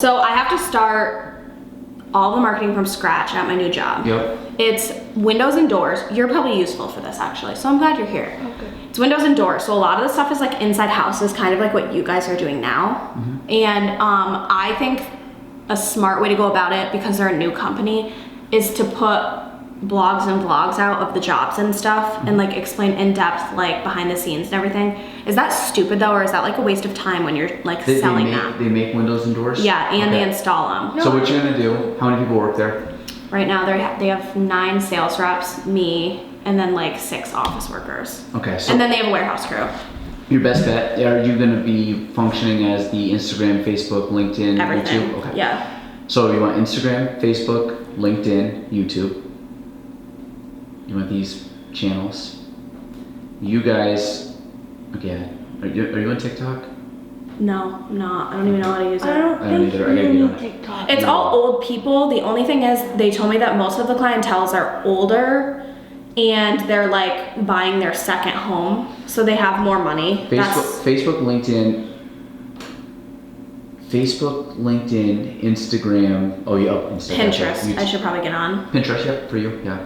So I have to start all the marketing from scratch at my new job. Yep. It's windows and doors. You're probably useful for this actually, so I'm glad you're here. Okay. It's windows and doors. So a lot of the stuff is like inside houses, kind of like what you guys are doing now. Mm-hmm. And I think a smart way to go about it, because they're a new company, is to put blogs and vlogs out of the jobs and stuff and like explain in depth like behind the scenes and everything. Is that stupid though, or is that like a waste of time when you're like selling them? They make windows and doors? Yeah, and Okay. they install them. So what you're gonna do, how many people work there? Right now they have 9 sales reps, me, and then like 6 office workers. Okay, so And then they have a warehouse crew. your best bet, are you gonna be functioning as the Instagram, Facebook, LinkedIn, Everything. YouTube? Okay. Yeah. So you want Instagram, Facebook, LinkedIn, YouTube. You want these channels. You guys, okay, are you on TikTok? No, I'm not. I don't even know how to use it. I don't I don't think either. I gotta you get on need it. TikTok. It's all old people. The only thing is they told me that most of the clientels are older and they're like buying their second home, so they have more money. Facebook, LinkedIn, Instagram. Oh yeah, Instagram. Pinterest. I should probably get on. Pinterest, yeah, for you, yeah.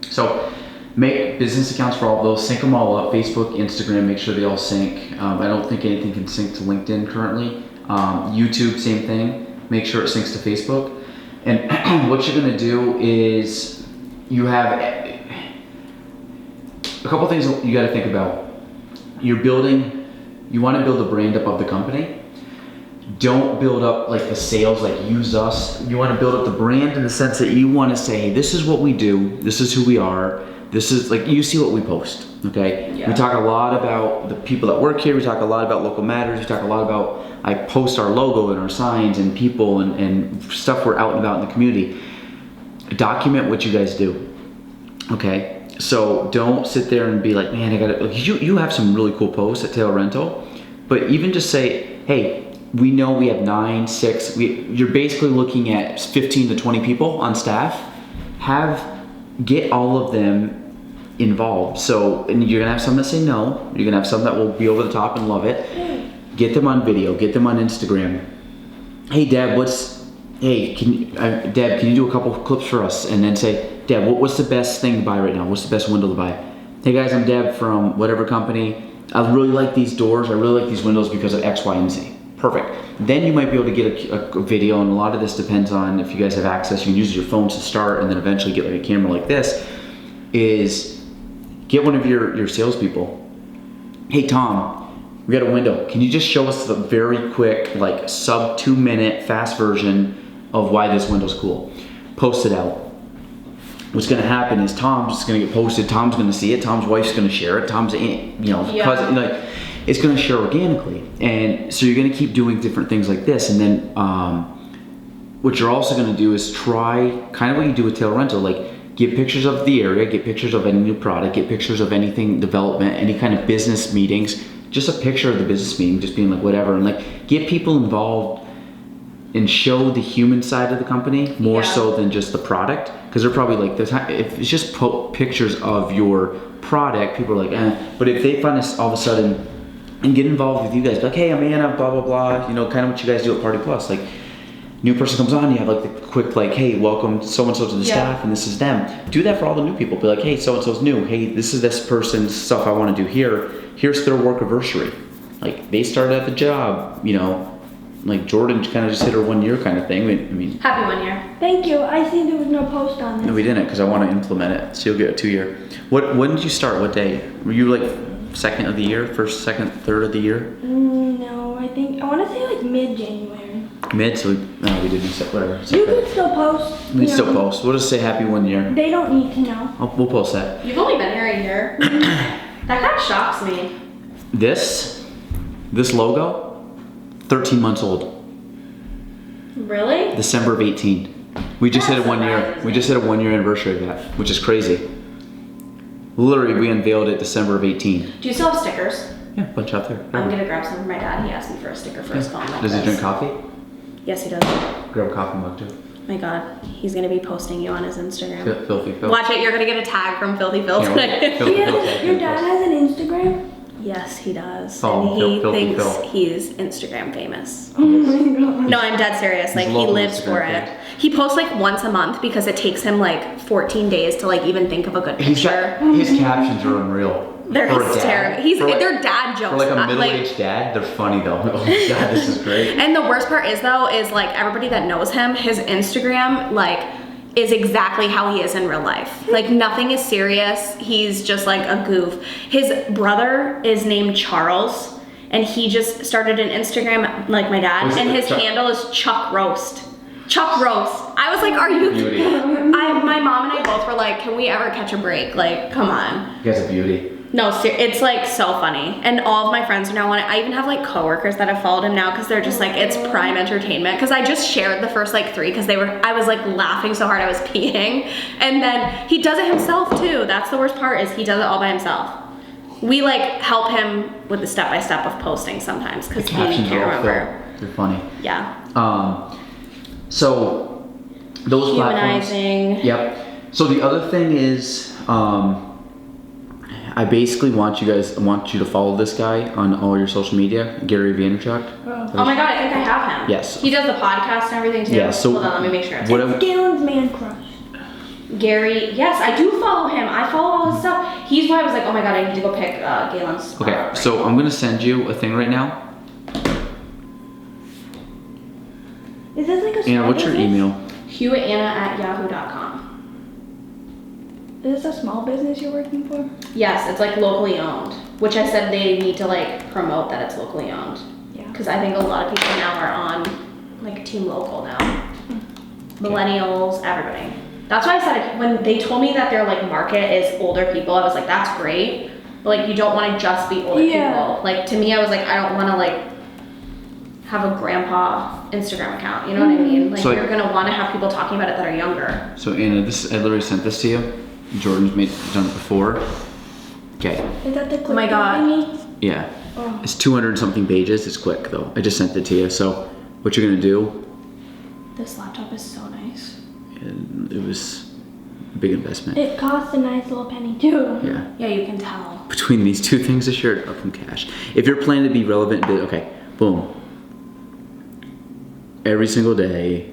So make business accounts for all of those, sync them all up. Facebook, Instagram, make sure they all sync. I don't think anything can sync to LinkedIn currently. YouTube, same thing. Make sure it syncs to Facebook. And what you're gonna do is you have a couple things you gotta think about. You wanna build a brand up of the company. Don't build up like the sales, like use us. You want to build up the brand in the sense that you want to say, hey, this is what we do. This is who we are. This is like, you see what we post, okay? Yeah. We talk a lot about the people that work here. We talk a lot about local matters. We talk a lot about, I post our logo and our signs and people and stuff we're out and about in the community. Document what you guys do, okay? So don't sit there and be like, man, I gotta, you have some really cool posts at Tail Rental, but even just say, hey, we know we have 9, 6, you're basically looking at 15 to 20 people on staff. Get all of them involved. So, and you're gonna have some that say no, you're gonna have some that will be over the top and love it. Get them on video, get them on Instagram. Hey Deb, Deb, can you do a couple clips for us? And then say, Deb, what's the best thing to buy right now? What's the best window to buy? Hey guys, I'm Deb from whatever company. I really like these doors, I really like these windows because of X, Y, and Z. Perfect. Then you might be able to get a video, and a lot of this depends on if you guys have access. You can use your phone to start, and then eventually get like a camera like this. Is get one of your salespeople. Hey Tom, we got a window. Can you just show us the very quick, like sub 2 minute fast version of why this window's cool? Post it out. What's gonna happen is Tom's gonna get posted. Tom's gonna see it. Tom's wife's gonna share it. Tom's cousin, like. It's going to share organically, and so you're going to keep doing different things like this. And then what you're also going to do is try kind of what you do with Tail Rental, like get pictures of the area, get pictures of any new product, get pictures of anything development, any kind of business meetings, just a picture of the business meeting, just being like whatever, and like get people involved and show the human side of the company more so than just the product, because they're probably like, if it's just pictures of your product, people are like, eh. But if they find us all of a sudden and get involved with you guys, like, hey, I'm Anna, blah, blah, blah, you know, kind of what you guys do at Party Plus. Like, new person comes on, you have like the quick, like, hey, welcome so-and-so to the staff, and this is them. Do that for all the new people. Be like, hey, so-and-so's new. Hey, this is this person's stuff I want to do here. Here's their work anniversary. Like, they started at the job, you know, like Jordan kind of just hit her 1 year kind of thing. I mean. Happy 1 year. Thank you. I see there was no post on this. No, we didn't, because I want to implement it. So you'll get a 2 year. When did you start? What day? Were you like second of the year, first, second, third of the year? No, I want to say like mid-January. Mid, so we didn't set whatever. You can still post. We can still post. We'll just say happy 1 year. They don't need to know. Oh, we'll post that. You've only been here a year. That kind of shocks me. This logo, 13 months old. Really? December of 18. We just hit a 1 year. We just hit a 1 year anniversary of that, which is crazy. Literally, we unveiled it December of 18. Do you still have stickers? Yeah, a bunch out there. I'm gonna grab some from my dad. He asked me for a sticker for his phone. Like Does he this. drink coffee? Yes, he does. Grab a coffee mug too. My God, he's gonna be posting you on his Instagram. Filthy Phil. Watch it, you're gonna get a tag from Filthy Phil Can't wait. today. Filthy Phil. Your dad has an Instagram? Yes, he does. Oh, and he filthy thinks Phil. he's Instagram famous. Oh my god. No, I'm dead serious. Like, he local lives Instagram for it. famous. He posts like once a month because it takes him like 14 days to like even think of a good picture. His captions are unreal. They're For a dad. hysterical. They're dad jokes. For like a Like- middle-aged dad, they're funny though. Oh my god, this is great. And the worst part is though, is like everybody that knows him, his Instagram like is exactly how he is in real life. Like nothing is serious. He's just like a goof. His brother is named Charles, and he just started an Instagram like my dad, Was it and his Chuck? handle is Chuck Roast. Chuck Roast. I was like, are you? Beauty. My mom and I both were like, can we ever catch a break? Like, come on. You guys are beauty. No, it's like so funny. And all of my friends are now on it. I even have like coworkers that have followed him now because they're just like, it's prime entertainment. Because I just shared the first like 3 because I was like laughing so hard I was peeing. And then he does it himself too. That's the worst part, is he does it all by himself. We like help him with the step-by-step of posting sometimes because he Captions can't are all remember. Phil. They're funny. Yeah. So those platforms. Humanizing. Yep. So the other thing is, I basically want you to follow this guy on all your social media, Gary Vaynerchuk. Oh my god, I think I have him. Yes. He does the podcast and everything too. Yeah, so hold on, let me make sure. whatever- Galen's man crush. Gary, yes, I do follow him. I follow all his stuff. He's why I was like, oh my god, I need to go pick Galen's. Okay, so I'm gonna send you a thing right now. Is this like a Anna, small what's your business? email? HewittAnna@yahoo.com. Is this a small business you're working for? Yes, it's like locally owned, which I said they need to like promote that it's locally owned. Yeah. Because I think a lot of people now are on like Team Local now. Millennials, everybody. That's why I said when they told me that their like market is older people, I was like, that's great. But like you don't want to just be older Yeah. people. Like to me, I was like, I don't want to like have a grandpa Instagram account. You know what I mean? Like So, you're gonna want to have people talking about it that are younger. So Anna, I literally sent this to you. Jordan's done it before. Okay. Is that the Oh my God. thingy? Yeah. Oh. It's 200 something pages. It's quick though. I just sent it to you. So what you're gonna do? This laptop is so nice. And it was a big investment. It costs a nice little penny too. Yeah. Yeah, you can tell. Between these two things this year, up from cash. If you're planning to be relevant, okay, boom. Every single day.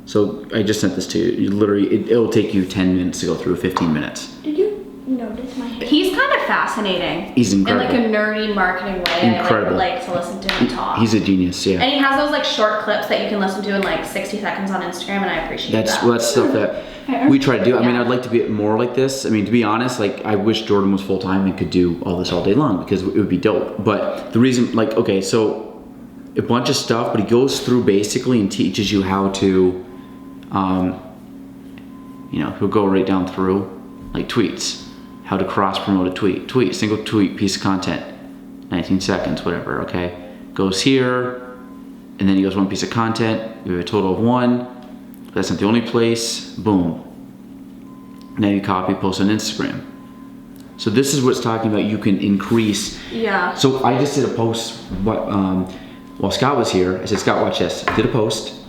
So I just sent this to you. You literally, it'll take you 10 minutes to go through, 15 minutes. Did you notice my hair? He's kind of fascinating. He's incredible. In like a nerdy marketing way. Incredible. I like to listen to him talk. He's a genius, yeah. And he has those like short clips that you can listen to in like 60 seconds on Instagram, and I appreciate That's that. that's stuff that we try to do. I mean, Yeah. I'd like to be more like this. I mean, to be honest, like I wish Jordan was full time and could do all this all day long because it would be dope. But the reason, like, okay, so a bunch of stuff, but he goes through basically and teaches you how to, he'll go right down through, like tweets, how to cross promote a tweet, single tweet, piece of content, 19 seconds, whatever. Okay, goes here, and then he goes one piece of content. We have a total of 1. That's not the only place. Boom. Now you copy, post on Instagram. So this is what it's talking about. You can increase. Yeah. So I just did a post. While Scott was here, I said, Scott, watch this. I did a post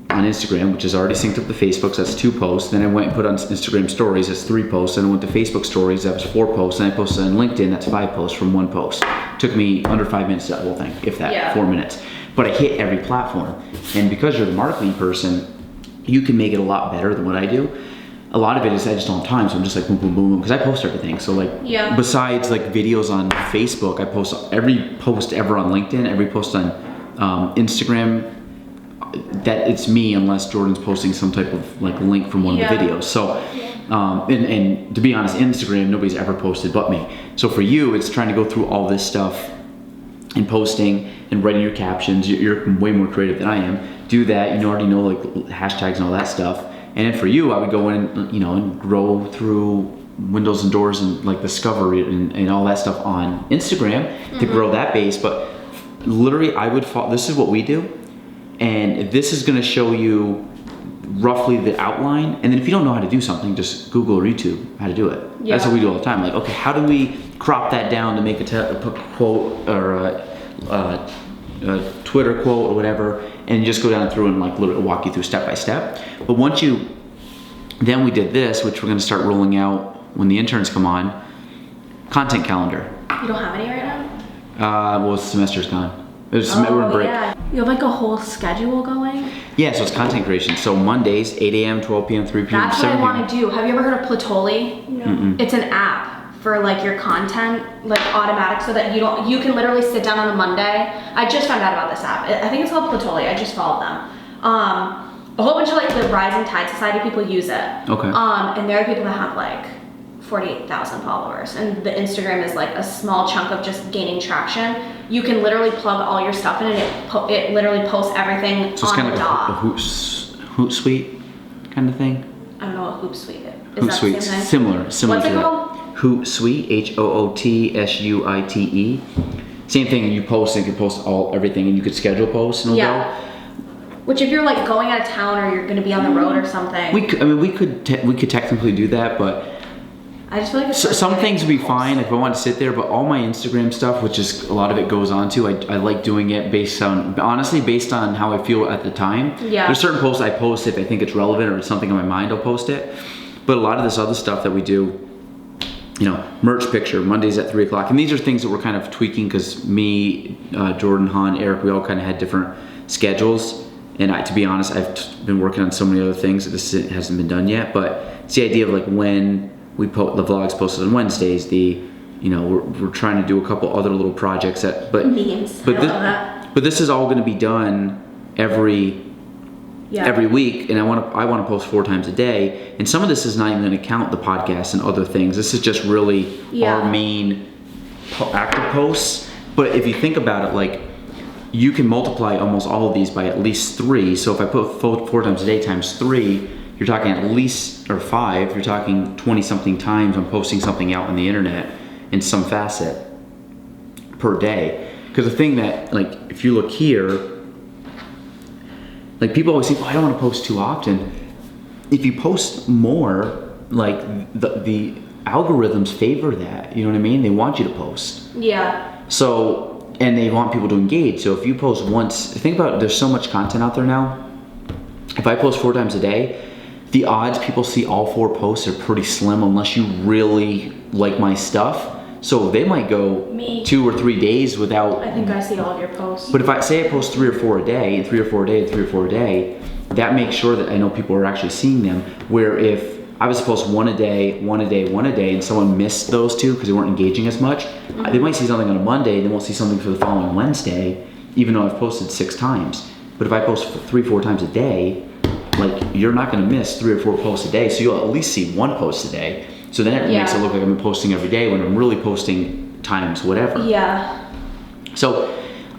on Instagram, which is already synced up to Facebook, so that's 2 posts. Then I went and put on Instagram stories, that's 3 posts. Then I went to Facebook stories, that was 4 posts. Then I posted on LinkedIn, that's 5 posts from 1 post. Took me under 5 minutes to that whole thing, if that, Yeah. 4 minutes. But I hit every platform. And because you're the marketing person, you can make it a lot better than what I do. A lot of it is I just don't have time, so I'm just like boom, boom, boom, because I post everything. So like, Yeah. besides like videos on Facebook, I post every post ever on LinkedIn, every post on Instagram. That it's me, unless Jordan's posting some type of like link from one of the Yeah. videos. So, and to be honest, Instagram nobody's ever posted but me. So for you, it's trying to go through all this stuff and posting and writing your captions. You're way more creative than I am. Do that. You already know like hashtags and all that stuff. And then for you, I would go in, and grow through windows and doors and like discovery and all that stuff on Instagram to grow that base. But literally, I would follow. This is what we do, and this is going to show you roughly the outline. And then if you don't know how to do something, just Google or YouTube how to do it. Yeah. That's what we do all the time. Like, okay, how do we crop that down to make a quote or a Twitter quote or whatever, and just go down through and like literally walk you through step by step. But then we did this, which we're going to start rolling out when the interns come on. content calendar. You don't have any right now? Well, the semester's gone. We're in break. Yeah. You have like a whole schedule going? Yeah, so it's content creation. So Mondays, 8 a.m., 12 p.m., 3 p.m., That's what 7 I p.m. want to do. Have you ever heard of Platoli? No. It's an app for like your content, like automatic, so that you can literally sit down on a Monday. I just found out about this app. I think it's called Platoli. I just followed them. A whole bunch of like the Rising Tide Society people use it. Okay. And they're the people that have like 48,000 followers, and the Instagram is like a small chunk of just gaining traction. You can literally plug all your stuff in, and it literally posts everything So it's on kind the of dot. like a Hootsuite kind of thing. I don't know what Hootsuite is. Is that the Hootsuite, same thing? similar What's to it that. called? Hootsuite, HOOTSUITE. Same thing, and you post and you can post everything, and you could schedule posts and it'll Yeah. Which if you're like going out of town or you're gonna be on the road or something, we could technically do that, but I just feel like it's some things would be fine if I want to sit there. But all my Instagram stuff, which is a lot of it goes on to, I like doing it based on how I feel at the time. Yeah. There's certain posts I post if I think it's relevant or it's something on my mind, I'll post it. But a lot of this other stuff that we do, merch picture, Mondays at 3 o'clock. And these are things that we're kind of tweaking because me, Jordan, Han, Eric, we all kind of had different schedules. And to be honest, I've been working on so many other things that this hasn't been done yet. But it's the idea of like when we the vlogs posted on Wednesdays, we're trying to do a couple other little projects memes. I love that. But this is all going to be done every week, and I want to post 4 times a day. And some of this is not even going to count the podcast and other things. This is just really our main active posts. But if you think about it, like you can multiply almost all of these by at least 3. So if I put 4 times a day times 3, you're talking at least, or 5, you're talking 20 something times I'm posting something out on the internet in some facet per day. Because the thing that, like, if you look here, like people always think, I don't want to post too often. If you post more, like the algorithms favor that, you know what I mean? They want you to post. Yeah. So, and they want people to engage. So if you post once, think about it, there's so much content out there now. If I post 4 times a day, the odds people see all 4 posts are pretty slim unless you really like my stuff. So they might go 2 or 3 days without. I think I see all of your posts. But if I say I post 3 or 4 a day, and 3 or 4 a day, and 3 or 4 a day, that makes sure that I know people are actually seeing them. Where if I was to post 1 a day, 1 a day, 1 a day, and someone missed those 2 because they weren't engaging as much, they might see something on a Monday, they won't see something for the following Wednesday, even though I've posted 6 times. But if I post 3 or 4 times a day, like you're not going to miss 3 or 4 posts a day, so you'll at least see 1 post a day. So then it makes it look like I'm posting every day when I'm really posting times whatever. Yeah. So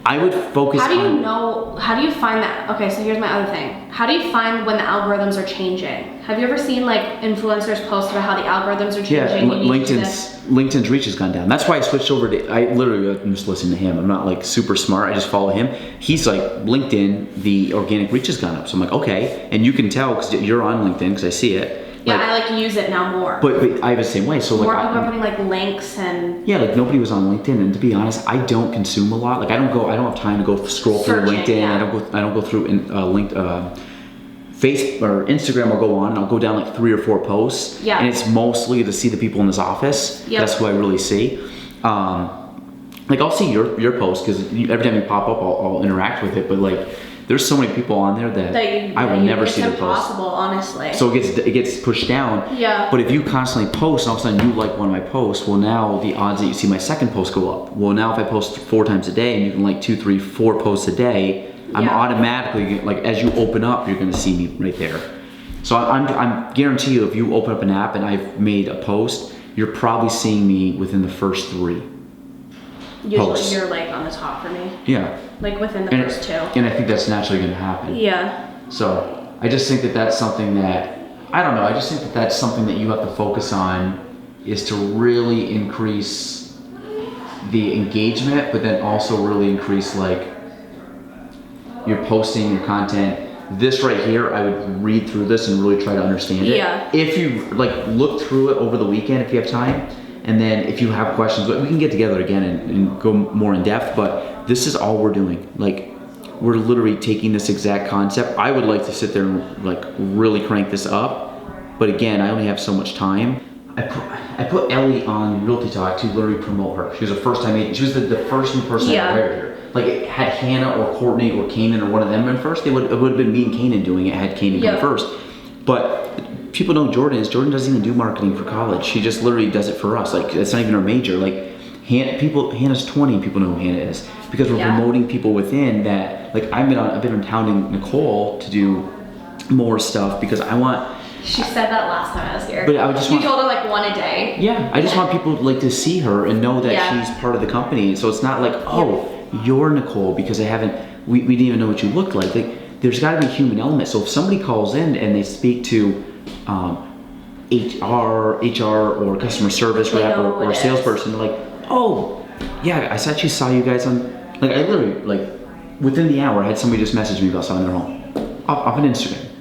I would focus how do you find that? Okay, so here's my other thing. How do you find when the algorithms are changing? Have you ever seen like influencers post about how the algorithms are changing? Yeah, LinkedIn's reach has gone down. That's why I switched over to, I'm just listening to him. I'm not like super smart, I just follow him. He's like, LinkedIn, the organic reach has gone up. So I'm like, okay. And you can tell because you're on LinkedIn because I see it. Yeah, I like use it now more. But I have the same way. So more like, people are putting like links and. Yeah, like nobody was on LinkedIn, and to be honest, I don't consume a lot. Like I don't have time to go scroll through LinkedIn. Yeah. I don't go through Facebook or Instagram. I'll go on and I'll go down like 3 or 4 posts. Yeah. And it's mostly to see the people in this office. Yep. That's who I really see. Like I'll see your post because every time you pop up, I'll interact with it. But like, there's so many people on there that I will never see their posts. It's impossible, honestly. So it gets pushed down. Yeah. But if you constantly post and all of a sudden you like one of my posts, well now the odds that you see my second post go up. Well now if I post 4 times a day and you can like 2, 3, 4 posts a day, I'm automatically like as you open up, you're gonna see me right there. So I'm guarantee you if you open up an app and I've made a post, you're probably seeing me within the first 3. Usually posts. You're like on the top for me. Yeah. Like within the first 2. And I think that's naturally going to happen. Yeah. So I just think that that's something that, I don't know, I just think that that's something that you have to focus on is to really increase the engagement, but then also really increase like your posting, your content. This right here, I would read through this and really try to understand it. Yeah. If you like look through it over the weekend, if you have time, and then if you have questions, we can get together again and go more in depth, but this is all we're doing. Like, we're literally taking this exact concept. I would like to sit there and like really crank this up, but again, I only have so much time. I put Ellie on Realty Talk to literally promote her. She was a first time agent. She was the first new person I hired here. Like, had Hannah or Courtney or Kanan or one of them been first, it would have been me and Kanan doing it had Kanan come first. But people know Jordan doesn't even do marketing for college. She just literally does it for us. Like, it's not even her major. Like, Hannah's 20 and people know who Hannah is because we're promoting people within that. Like, I've been touting Nicole to do more stuff because I want. She said that last time I was here. But I would just you told her like one a day. Yeah, I just want people like to see her and know that she's part of the company. So it's not like, oh, you're Nicole because we didn't even know what you looked like. Like, there's got to be a human element. So if somebody calls in and they speak to HR or customer service rep or a salesperson, they're like, oh, yeah, I actually saw you guys on. Like, I literally, like, within the hour, I had somebody just message me about selling their home off an Instagram.